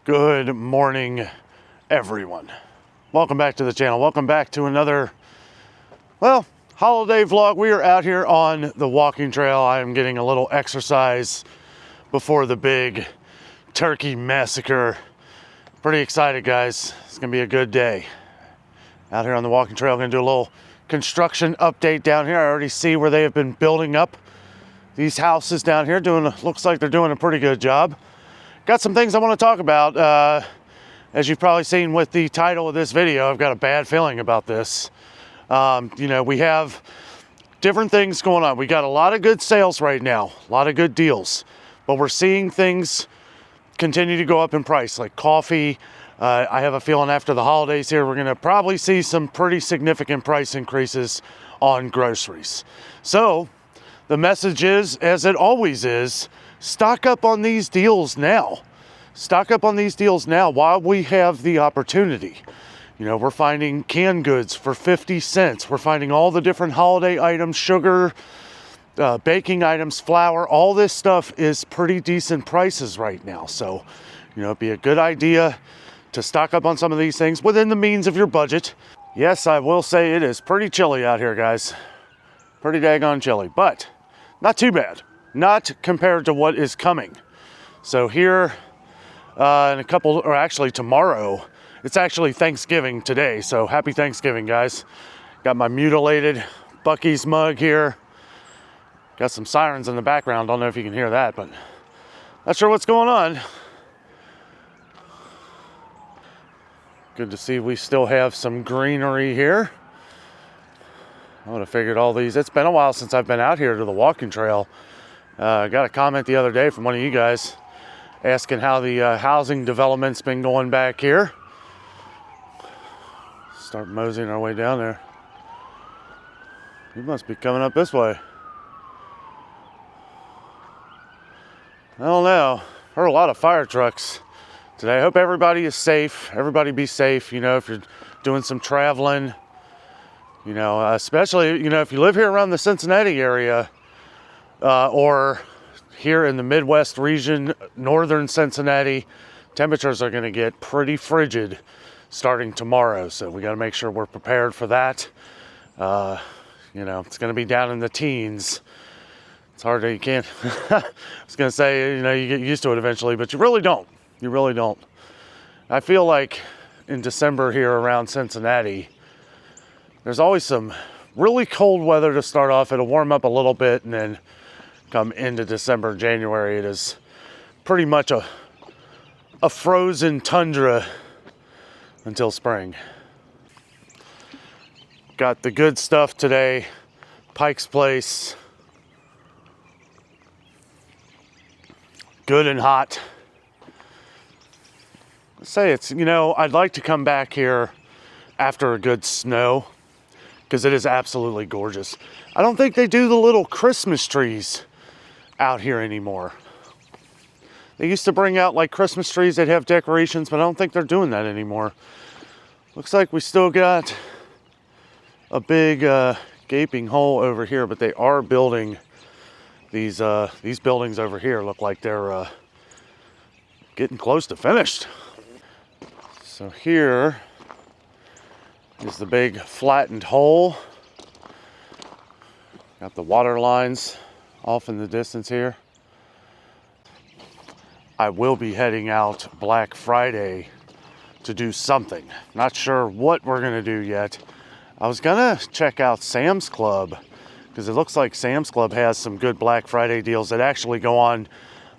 Good morning, everyone. Welcome back to the channel. Welcome back to another, holiday vlog. We are out here on the walking trail. I am getting a little exercise before the big turkey massacre. Pretty excited, guys. It's gonna be a good day. Out here on the walking trail, gonna do a little construction update down here. I already see where they have been building up these houses down here. Looks like they're doing a pretty good job. Got some things I want to talk about. As you've probably seen with the title of this video, I've got a bad feeling about this. We have different things going on. We got a lot of good sales right now, a lot of good deals, but we're seeing things continue to go up in price, like coffee. I have a feeling after the holidays here, we're going to probably see some pretty significant price increases on groceries. So the message is, as it always is, stock up on these deals now. Stock up on these deals now while we have the opportunity. We're finding canned goods for 50 cents. We're finding all the different holiday items, sugar, baking items, flour. All this stuff is pretty decent prices right now. So, it'd be a good idea to stock up on some of these things within the means of your budget. Yes, I will say it is pretty chilly out here, guys. Pretty daggone chilly, but not too bad. Not compared to what is coming. So here in a couple, or actually tomorrow, it's actually Thanksgiving today. So happy Thanksgiving, guys. Got my mutilated Buc-ee's mug here. Got some sirens in the background. Don't know if you can hear that, but not sure what's going on. Good to see we still have some greenery here. I would have figured all these. It's been a while since I've been out here to the walking trail. I got a comment the other day from one of you guys asking how the housing development's been going back here. Start moseying our way down there. You must be coming up this way. I don't know. Heard a lot of fire trucks today. I hope everybody is safe. Everybody be safe, if you're doing some traveling. Especially, if you live here around the Cincinnati area, or here in the Midwest region, northern Cincinnati, temperatures are going to get pretty frigid starting tomorrow. So we got to make sure we're prepared for that. It's going to be down in the teens. It's hard to, you can't, I was going to say, you get used to it eventually, but you really don't. You really don't. I feel like in December here around Cincinnati, there's always some really cold weather to start off. It'll warm up a little bit, and then come into December, January, it is pretty much a frozen tundra until spring. Got the good stuff today. Pike's Place. Good and hot. Let's say it's, I'd like to come back here after a good snow, because it is absolutely gorgeous. I don't think they do the little Christmas trees out here anymore. They used to bring out like Christmas trees that have decorations, but I don't think they're doing that anymore. Looks like we still got a big gaping hole over here, but they are building these buildings over here. Look like they're getting close to finished. So here is the big flattened hole. Got the water lines off in the distance here. I will be heading out Black Friday to do something. Not sure what we're gonna do yet. I was gonna check out Sam's Club, because it looks like Sam's Club has some good Black Friday deals that actually go on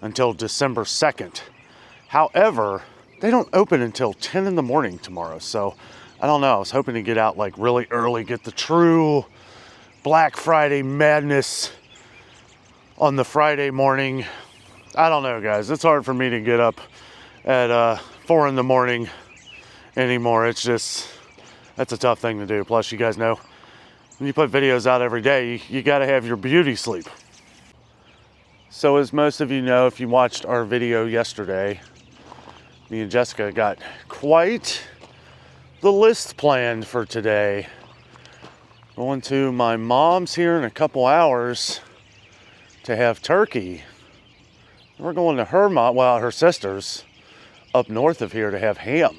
until December 2nd. However, they don't open until 10 in the morning tomorrow, so I don't know. I was hoping to get out like really early, get the true Black Friday madness on the Friday morning. I don't know, guys. It's hard for me to get up at 4 in the morning anymore. It's just, that's a tough thing to do. Plus, you guys know, when you put videos out every day, you got to have your beauty sleep. So as most of you know, if you watched our video yesterday, me and Jessica got quite the list planned for today. Going to my mom's here in a couple hours to have turkey. We're going to her sister's up north of here to have ham.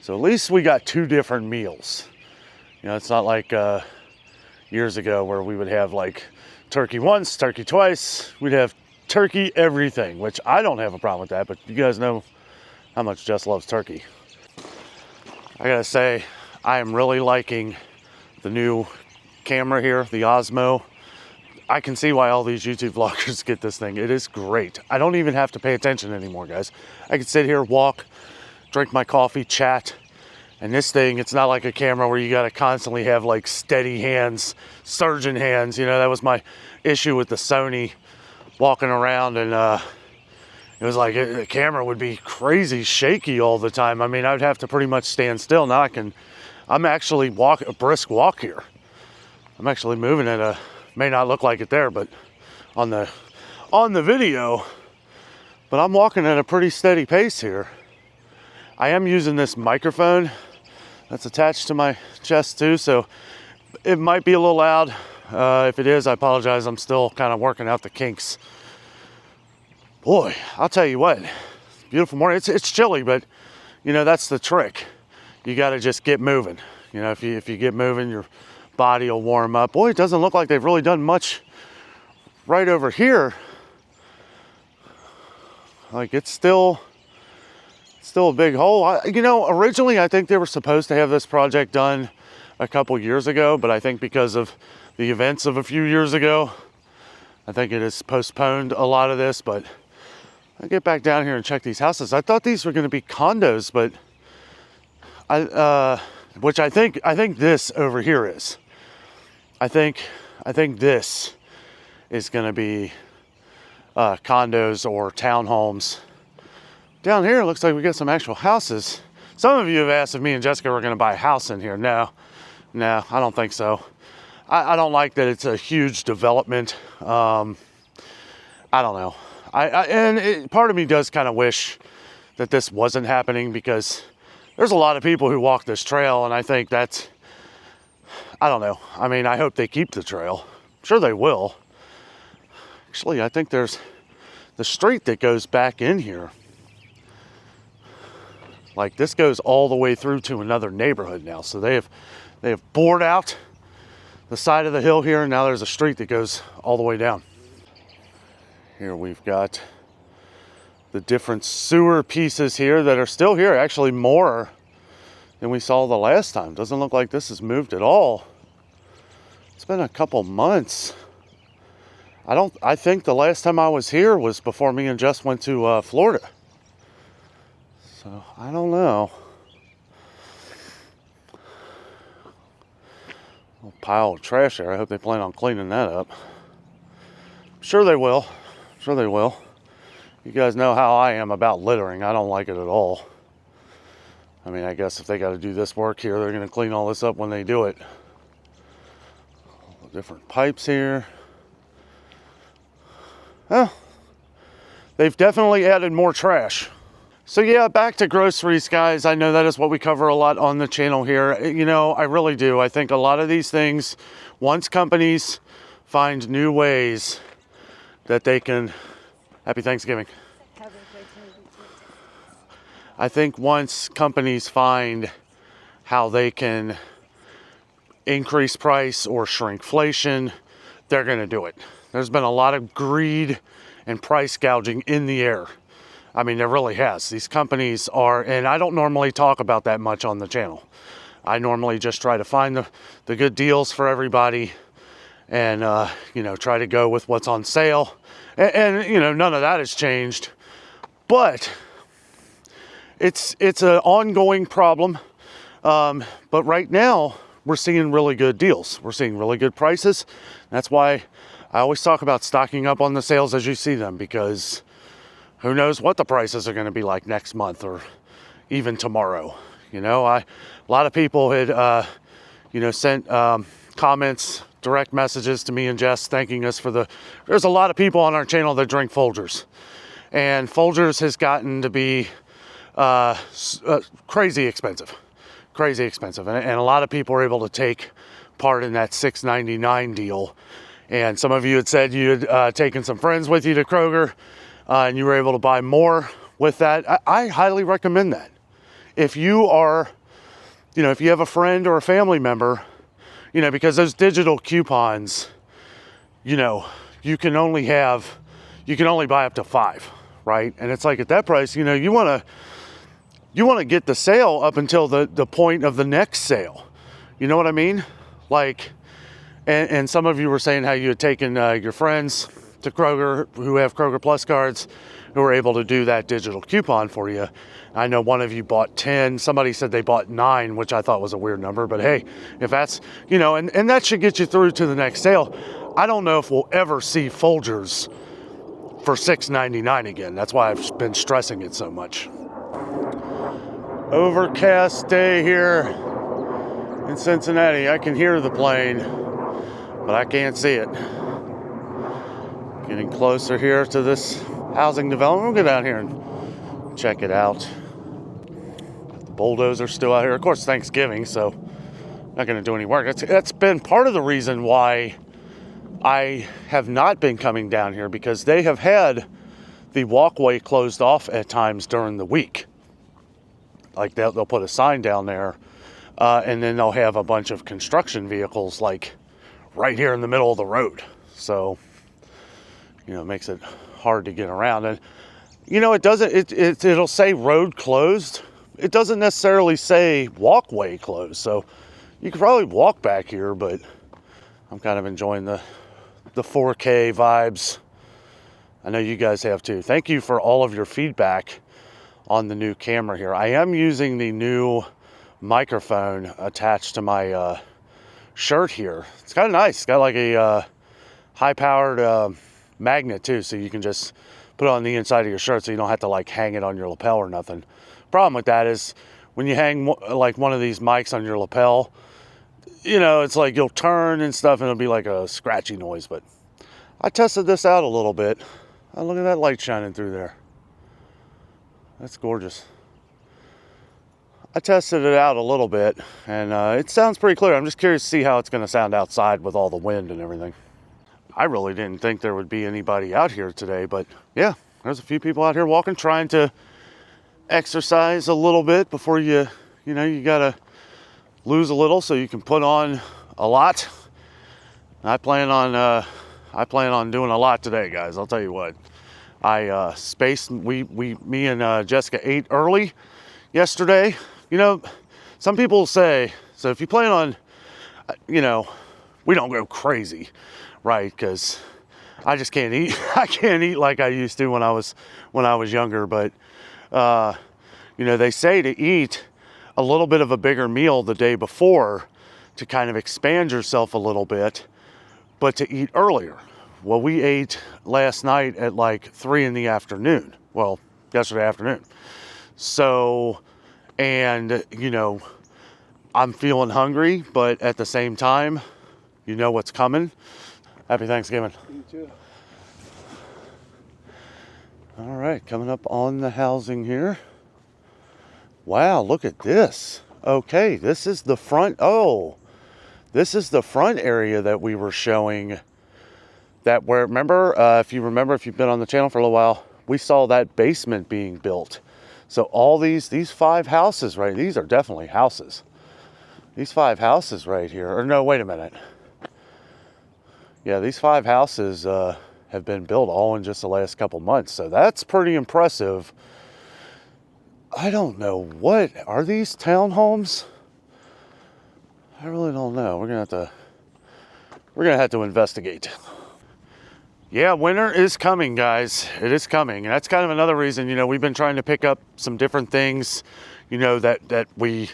So at least we got 2 different meals. You know, it's not like years ago where we would have like turkey once, turkey twice. We'd have turkey everything, which I don't have a problem with that, but you guys know how much Jess loves turkey. I gotta say, I am really liking the new camera here, the Osmo. I can see why all these YouTube vloggers get this thing. It is great. I don't even have to pay attention anymore, guys. I can sit here, walk, drink my coffee, chat. And this thing, it's not like a camera where you gotta constantly have like steady hands, surgeon hands. You know, that was my issue with the Sony, walking around, and it was like the camera would be crazy shaky all the time. I mean, I'd have to pretty much stand still. Now I'm actually a brisk walk here. I'm actually moving at a, may not look like it there, but on the video, but I'm walking at a pretty steady pace here. I am using this microphone that's attached to my chest too, so it might be a little loud. If it is, I apologize. I'm still kind of working out the kinks. Boy, I'll tell you what, beautiful morning. It's chilly, but you know, that's the trick. You got to just get moving. You know, if you get moving, your body will warm up. Boy, it doesn't look like they've really done much right over here. Like it's still a big hole. You know, originally I think they were supposed to have this project done a couple years ago, but I think because of the events of a few years ago, I think it has postponed a lot of this. But I'll get back down here and check these houses. I thought these were going to be condos, but which I think this over here is. I think this is going to be condos or townhomes. Down here, it looks like we got some actual houses. Some of you have asked if me and Jessica were going to buy a house in here. No, I don't think so. I don't like that it's a huge development. I don't know. Part of me does kind of wish that this wasn't happening, because there's a lot of people who walk this trail, and I think that's, I don't know. I mean, I hope they keep the trail. I'm sure they will. Actually, I think there's the street that goes back in here. Like this goes all the way through to another neighborhood now. So they have bored out the side of the hill here, and now there's a street that goes all the way down. Here we've got the different sewer pieces here that are still here. Actually more than we saw the last time. Doesn't look like this has moved at all. It's been a couple months. I think the last time I was here was before me and Jess went to Florida. So I don't know. A pile of trash there. I hope they plan on cleaning that up. I'm sure they will. Sure they will. You guys know how I am about littering. I don't like it at all. I mean, I guess if they got to do this work here, they're going to clean all this up when they do it. All the different pipes here. Well, they've definitely added more trash. So yeah, back to groceries, guys. I know that is what we cover a lot on the channel here. You know, I really do. I think a lot of these things, once companies find new ways that they can, happy Thanksgiving. I think once companies find how they can increase price or shrinkflation, they're going to do it. There's been a lot of greed and price gouging in the air. I mean, there really has. These companies are, and I don't normally talk about that much on the channel. I normally just try to find the good deals for everybody, and you know, try to go with what's on sale. And you know, none of that has changed. But it's an ongoing problem. But right now, we're seeing really good deals. We're seeing really good prices. That's why I always talk about stocking up on the sales as you see them, because who knows what the prices are going to be like next month or even tomorrow. You know, a lot of people had, you know, sent comments, direct messages to me and Jess thanking us for there's a lot of people on our channel that drink Folgers. And Folgers has gotten to be crazy expensive. And a lot of people are able to take part in that $6.99 deal. And some of you had said you had taken some friends with you to Kroger, and you were able to buy more with that, I highly recommend that. If you are, if you have a friend or a family member, because those digital coupons, you can only buy up to 5, right? And it's like at that price, you want to get the sale up until the point of the next sale. You know what I mean? Like, and some of you were saying how you had taken your friends to Kroger who have Kroger Plus cards who were able to do that digital coupon for you. I know one of you bought 10. Somebody said they bought 9, which I thought was a weird number. But hey, if that's, and that should get you through to the next sale. I don't know if we'll ever see Folgers for $6.99 again. That's why I've been stressing it so much. Overcast day here in Cincinnati. I can hear the plane, but I can't see it. Getting closer here to this housing development. We'll go down here and check it out. The bulldozer's still out here. Of course, Thanksgiving, so not going to do any work. That's been part of the reason why I have not been coming down here, because they have had the walkway closed off at times during the week. Like they'll put a sign down there, and then they'll have a bunch of construction vehicles like right here in the middle of the road. So, it makes it hard to get around. And, it'll say road closed. It doesn't necessarily say walkway closed. So you could probably walk back here, but I'm kind of enjoying the 4K vibes. I know you guys have too. Thank you for all of your feedback on the new camera here. I am using the new microphone attached to my shirt here. It's kind of nice. It's got like a high-powered magnet too, so you can just put it on the inside of your shirt so you don't have to like hang it on your lapel or nothing. Problem with that is when you hang like one of these mics on your lapel, it's like you'll turn and stuff and it'll be like a scratchy noise. But I tested this out a little bit. Oh, look at that light shining through there. That's gorgeous. I tested it out a little bit, and it sounds pretty clear. I'm just curious to see how it's going to sound outside with all the wind and everything. I really didn't think there would be anybody out here today, but yeah, there's a few people out here walking, trying to exercise a little bit before you got to lose a little so you can put on a lot. I plan on doing a lot today, guys. I'll tell you what. I spaced, me and Jessica ate early yesterday. Some people say, so if you plan on, we don't go crazy, right? Because I just can't eat. I can't eat like I used to when I was younger. But, they say to eat a little bit of a bigger meal the day before to kind of expand yourself a little bit, but to eat earlier. Well, we ate last night at like 3 in the afternoon. Well, yesterday afternoon. So, and, I'm feeling hungry, but at the same time, what's coming. Happy Thanksgiving. You too. All right, coming up on the housing here. Wow, look at this. Okay, this is the front. Oh, this is the front area that we were showing. If you've been on the channel for a little while, we saw that basement being built. So all these 5 houses, right? These are definitely houses. These 5 houses right here, or no, wait a minute. Yeah, these 5 houses have been built all in just the last couple months. So that's pretty impressive. I don't know, what are these townhomes? I really don't know. We're gonna have to investigate. Yeah, winter is coming, guys. It is coming. And that's kind of another reason, we've been trying to pick up some different things, that we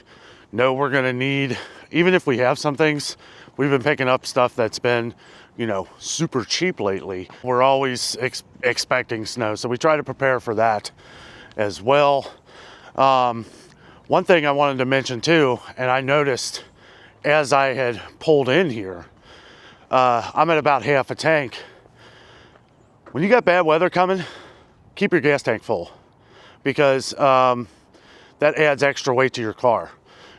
know we're going to need. Even if we have some things, we've been picking up stuff that's been, super cheap lately. We're always expecting snow, so we try to prepare for that as well. One thing I wanted to mention too, and I noticed as I had pulled in here, I'm at about half a tank. When you got bad weather coming, keep your gas tank full, because that adds extra weight to your car.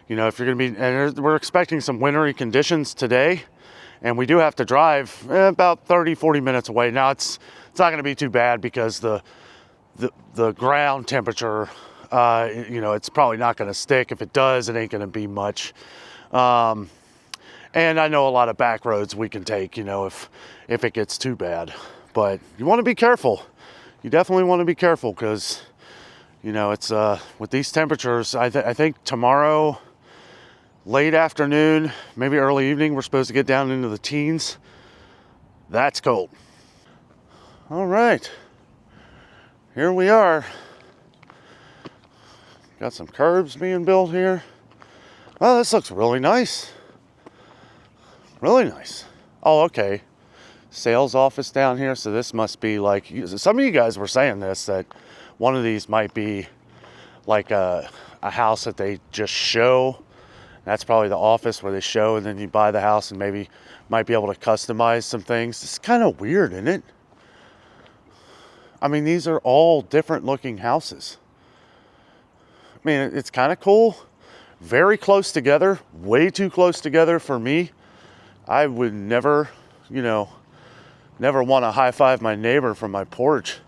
If you're going to be, and we're expecting some wintry conditions today, and we do have to drive about 30-40 minutes away. Now it's not going to be too bad because the the ground temperature, you know, it's probably not going to stick. If it does, it ain't going to be much. And I know a lot of back roads we can take, you know, if it gets too bad. But you want to be careful. You definitely want to be careful because, you know, it's with these temperatures, I think tomorrow, late afternoon, maybe early evening, we're supposed to get down into the teens. That's cold. All right. Here we are. Got some curbs being built here. Well, this looks really nice. Really nice. Oh, okay. Sales office down here. So this must be like, some of you guys were saying this, that one of these might be like a house that they just show. That's probably the office where they show, and then you buy the house and maybe might be able to customize some things. It's kind of weird, isn't it? I mean, these are all different looking houses. I mean, it's kind of cool. Very close together, way too close together for me. I would never, you know, never want to high five my neighbor from my porch.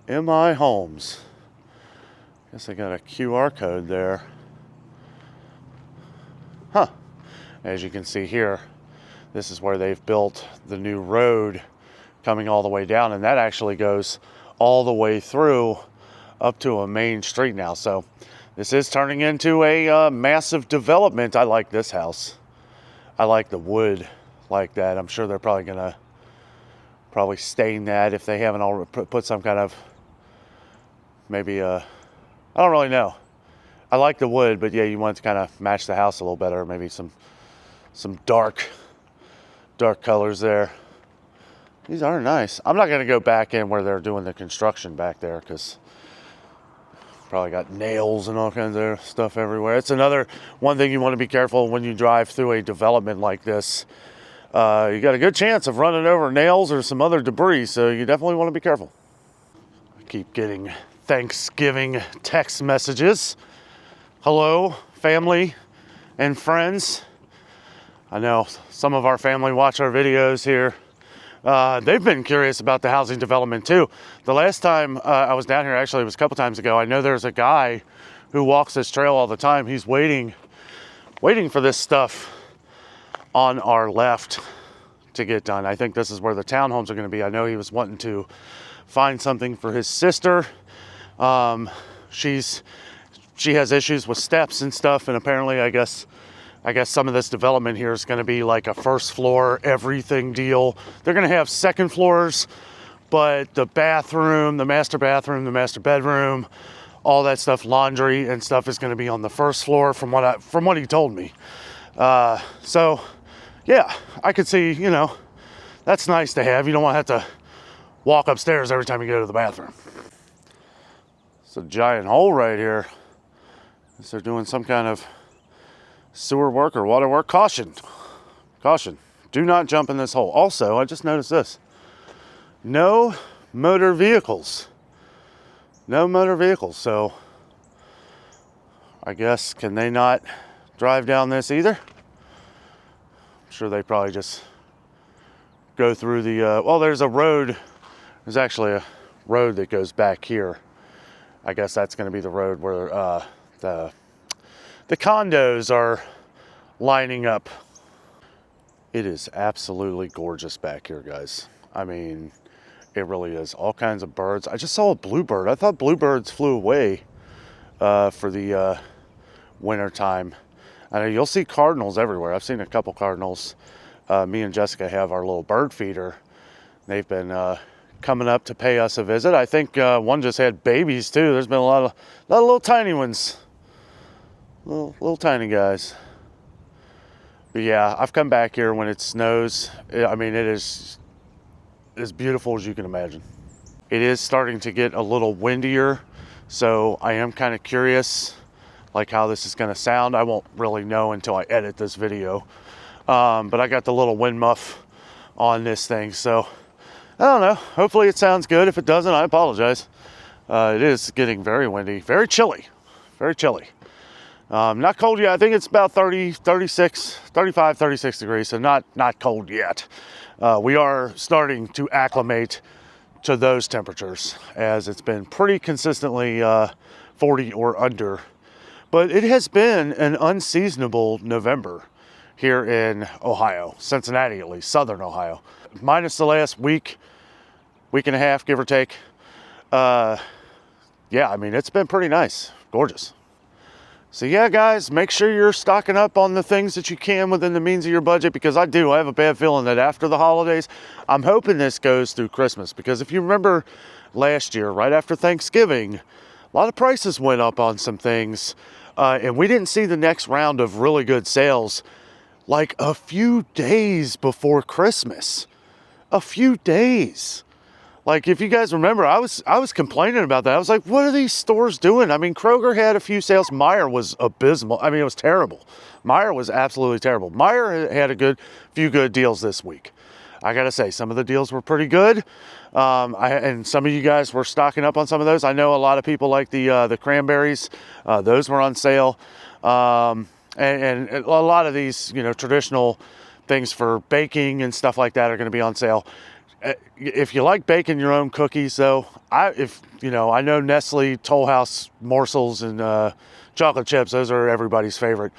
MI Homes. Guess I got a QR code there. Huh. As you can see here, this is where they've built the new road coming all the way down, and that actually goes all the way through up to a main street now. So this is turning into a massive development. I like this house. I like the wood like that. I'm sure they're probably gonna stain that if they haven't already put some kind of, maybe I don't really know. I like the wood, but yeah, you want it to kind of match the house a little better. Maybe some dark colors there. These are nice. I'm not gonna go back in where they're doing the construction back there because probably got nails and all kinds of stuff everywhere. It's another one thing you want to be careful when you drive through a development like this. You got a good chance of running over nails or some other debris, so you definitely want to be careful. I keep getting Thanksgiving text messages. Hello, family and friends. I know some of our family watch our videos here. They've been curious about the housing development too. The last time I was down here, actually it was a couple times ago, I know there's a guy who walks this trail all the time. He's waiting for this stuff on our left to get done. I think this is where the townhomes are gonna be. I know he was wanting to find something for his sister. She has issues with steps and stuff, and apparently I guess some of this development here is going to be like a first floor everything deal. They're going to have second floors, but the bathroom, the master bathroom, the master bedroom, all that stuff, laundry and stuff is going to be on the first floor from what he told me. So yeah, I could see, you know, that's nice to have. You don't want to have to walk upstairs every time you go to the bathroom. It's a giant hole right here. Is they're doing some kind of sewer work or water work. Caution, do not jump in this hole. Also, I just noticed this. No motor vehicles. So I guess, can they not drive down this either? I'm sure they probably just go through the, well, there's a road. There's actually a road that goes back here. I guess that's going to be the road where the condos are lining up. It is absolutely gorgeous back here, guys. I mean, it really is. All kinds of birds. I just saw a bluebird. I thought bluebirds flew away for the winter time. I know you'll see cardinals everywhere. I've seen a couple cardinals. Me and Jessica have our little bird feeder. They've been coming up to pay us a visit. I think one just had babies too. There's been a lot of little tiny ones. Little tiny guys. But yeah, I've come back here when it snows. I mean, it is as beautiful as you can imagine. It is starting to get a little windier, so I am kind of curious like how this is going to sound. I won't really know until I edit this video. But I got the little wind muff on this thing, so I don't know. Hopefully it sounds good. If it doesn't, I apologize. It is getting very windy, very chilly, very chilly. Not cold yet. I think it's about 35, 36 degrees, so not cold yet. We are starting to acclimate to those temperatures, as it's been pretty consistently 40 or under. But it has been an unseasonable November here in Ohio, Cincinnati at least, southern Ohio. Minus the last week and a half, give or take. Yeah, I mean, it's been pretty nice, gorgeous. So yeah, guys, make sure you're stocking up on the things that you can within the means of your budget, because I have a bad feeling that after the holidays, I'm hoping this goes through Christmas, because if you remember last year, right after Thanksgiving, a lot of prices went up on some things, and we didn't see the next round of really good sales like a few days before Christmas. A few days. Like, if you guys remember, I was complaining about that. I was like, what are these stores doing? I mean, Kroger had a few sales. Meijer was abysmal. I mean, it was terrible. Meijer was absolutely terrible. Meijer had a few good deals this week. I gotta say, some of the deals were pretty good. And some of you guys were stocking up on some of those. I know a lot of people like the cranberries. Those were on sale. And a lot of these, traditional things for baking and stuff like that are going to be on sale. If you like baking your own cookies, though, I know Nestle Toll House morsels and chocolate chips, those are everybody's favorite.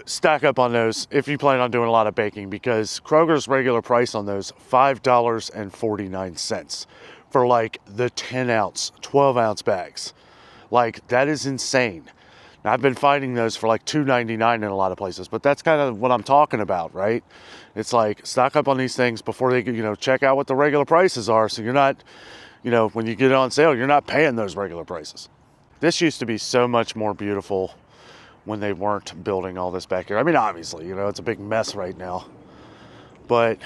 Stack up on those if you plan on doing a lot of baking, because Kroger's regular price on those, $5.49 for like the 10-ounce, 12-ounce bags. Like, that is insane. Now, I've been finding those for like $2.99 in a lot of places, but that's kind of what I'm talking about, right? It's like, stock up on these things before they, check out what the regular prices are, so you're not, when you get it on sale, you're not paying those regular prices. This used to be so much more beautiful when they weren't building all this back here. I mean, obviously, it's a big mess right now, but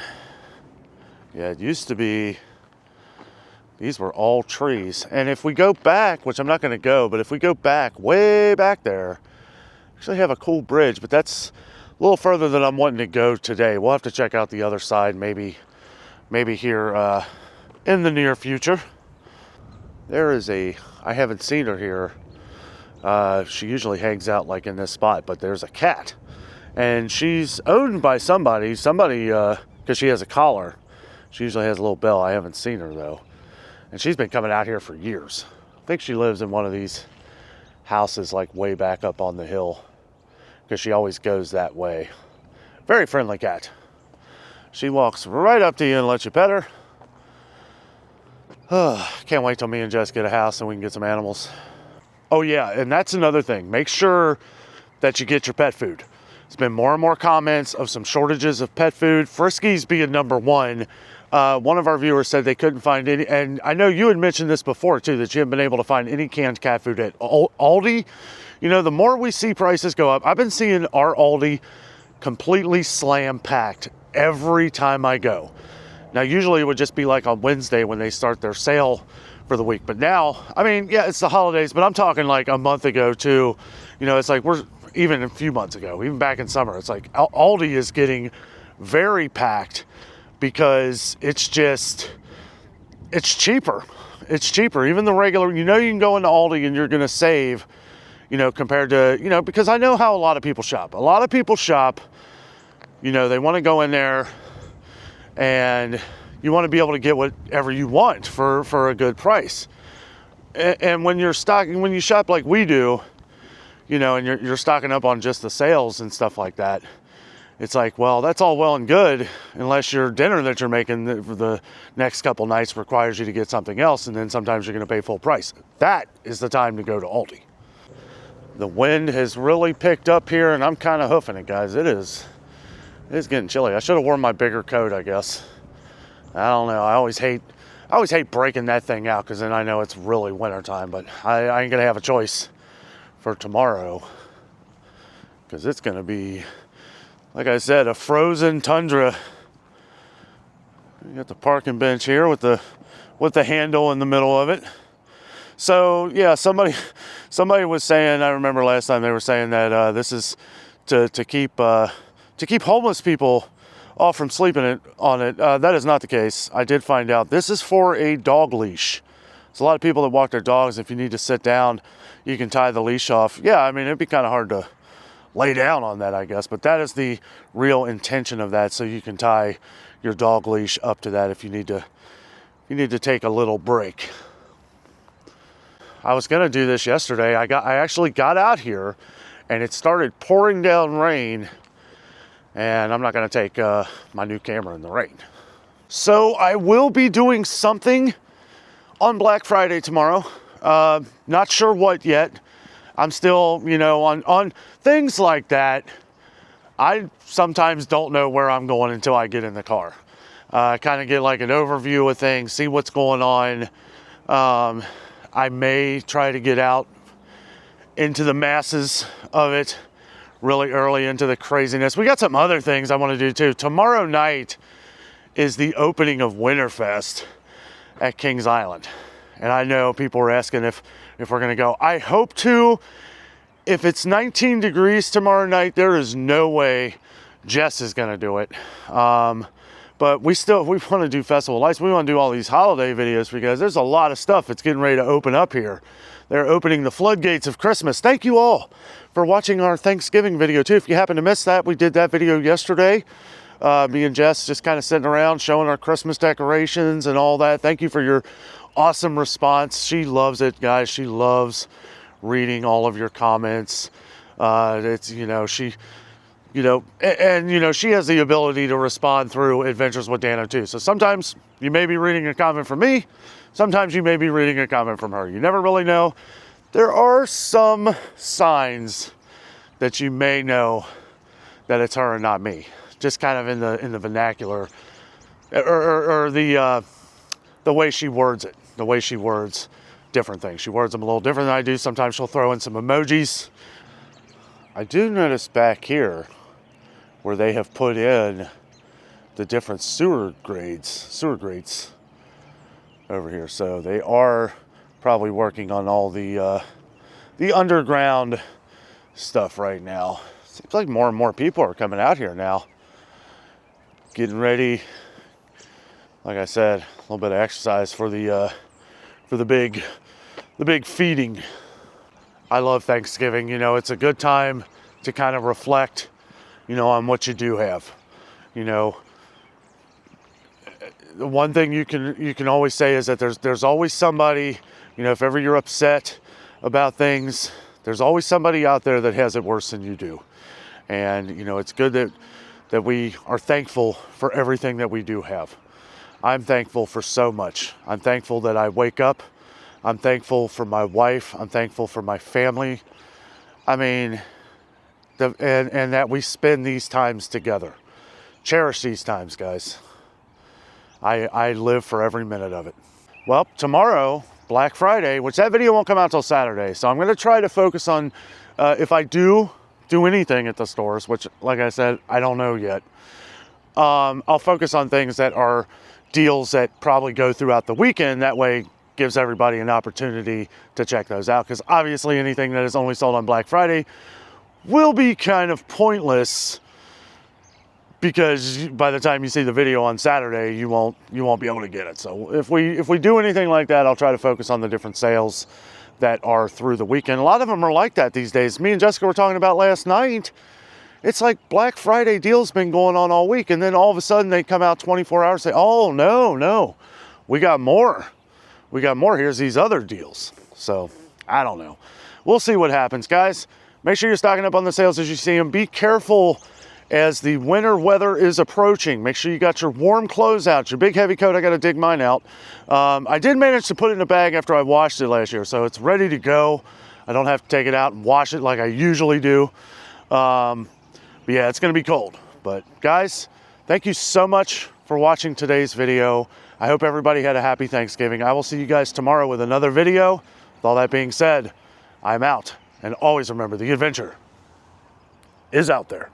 yeah, it used to be, these were all trees. And if we go back, which I'm not going to go, but if we go back, way back there, actually have a cool bridge, but that's a little further than I'm wanting to go today. We'll have to check out the other side, maybe here in the near future. There is I haven't seen her here. She usually hangs out like in this spot, but there's a cat. And she's owned by somebody, because she has a collar. She usually has a little bell. I haven't seen her though. And she's been coming out here for years. I think she lives in one of these houses like way back up on the hill, because she always goes that way. Very friendly cat. She walks right up to you and lets you pet her. Can't wait till me and Jess get a house and we can get some animals. Oh yeah, and that's another thing. Make sure that you get your pet food. There's been more and more comments of some shortages of pet food. Friskies being number one. One of our viewers said they couldn't find any, and I know you had mentioned this before too, that you haven't been able to find any canned cat food at Aldi. The more we see prices go up, I've been seeing our Aldi completely slam packed every time I go. Now, usually it would just be like on Wednesday when they start their sale for the week. But now, I mean, yeah, it's the holidays, but I'm talking like a month ago too. It's like even a few months ago, even back in summer, it's like Aldi is getting very packed, because it's cheaper. It's cheaper. Even the regular, you can go into Aldi and you're going to save, compared to, because I know how a lot of people shop. A lot of people shop, they want to go in there and you want to be able to get whatever you want for a good price. And when you shop like we do, and you're stocking up on just the sales and stuff like that, it's like, well, that's all well and good unless your dinner that you're making for the next couple nights requires you to get something else, and then sometimes you're going to pay full price. That is the time to go to Aldi. The wind has really picked up here, and I'm kind of hoofing it, guys. It's getting chilly. I should have worn my bigger coat, I guess. I don't know. I always hate breaking that thing out, because then I know it's really winter time, but I ain't going to have a choice for tomorrow, because it's going to be, like I said, a frozen tundra. You got the parking bench here with the handle in the middle of it. So yeah, somebody was saying, I remember last time they were saying that this is to keep homeless people off from sleeping on it. That is not the case. I did find out this is for a dog leash. So a lot of people that walk their dogs, if you need to sit down, you can tie the leash off. Yeah, I mean, it'd be kind of hard to lay down on that, I guess, but that is the real intention of that, so you can tie your dog leash up to that if you need to take a little break. I was gonna do this yesterday. I actually got out here and it started pouring down rain, and I'm not gonna take my new camera in the rain. So I will be doing something on Black Friday tomorrow. Not sure what yet. I'm still, you know, on things like that. I sometimes don't know where I'm going until I get in the car. Kind of get like an overview of things, see what's going on. I may try to get out into the masses of it really early, into the craziness. We got some other things I want to do too. Tomorrow night is the opening of Winterfest at Kings Island. And I know people are asking if we're going to go. I hope to. If it's 19 degrees tomorrow night, there is no way Jess is going to do it. But we want to do Festival of Lights. We want to do all these holiday videos because there's a lot of stuff that's getting ready to open up here. They're opening the floodgates of Christmas. Thank you all for watching our Thanksgiving video too. If you happen to miss that, we did that video yesterday. Me and Jess just kind of sitting around showing our Christmas decorations and all that. Thank you for your awesome response. She loves it, guys. She loves reading all of your comments. It's, you know, she, you know, and you know, she has the ability to respond through Adventures with Danno too. So sometimes you may be reading a comment from me. Sometimes you may be reading a comment from her. You never really know. There are some signs that you may know that it's her and not me. Just kind of in the vernacular, or the way she words it. The way she words different things. She words them a little different than I do. Sometimes she'll throw in some emojis. I do notice back here where they have put in the different sewer grates over here. So they are probably working on all the underground stuff right now. Seems like more and more people are coming out here now, getting ready. Like I said, a little bit of exercise for the big feeding. I love Thanksgiving. You know, it's a good time to kind of reflect, you know, on what you do have. You know, the one thing you can always say is that there's always somebody, you know, if ever you're upset about things, there's always somebody out there that has it worse than you do. And, you know, it's good that we are thankful for everything that we do have. I'm thankful for so much. I'm thankful that I wake up. I'm thankful for my wife. I'm thankful for my family. I mean, and that we spend these times together. Cherish these times, guys. I live for every minute of it. Well, tomorrow, Black Friday, which that video won't come out till Saturday. So I'm going to try to focus on, if I do anything at the stores, which, like I said, I don't know yet. I'll focus on things that are deals that probably go throughout the weekend. That way gives everybody an opportunity to check those out, because obviously anything that is only sold on Black Friday will be kind of pointless, because by the time you see the video on Saturday, you won't be able to get it. So if we do anything like that, I'll try to focus on the different sales that are through the weekend. A lot of them are like that these days. Me and Jessica were talking about last night. It's like Black Friday deals been going on all week, and then all of a sudden they come out 24 hours and say, oh, no, we got more. Here's these other deals. So I don't know. We'll see what happens, guys. Make sure you're stocking up on the sales as you see them. Be careful as the winter weather is approaching. Make sure you got your warm clothes out. Your big heavy coat, I got to dig mine out. I did manage to put it in a bag after I washed it last year, so it's ready to go. I don't have to take it out and wash it like I usually do. But yeah, it's going to be cold. But guys, thank you so much for watching today's video. I hope everybody had a happy Thanksgiving. I will see you guys tomorrow with another video. With all that being said, I'm out. And always remember, the adventure is out there.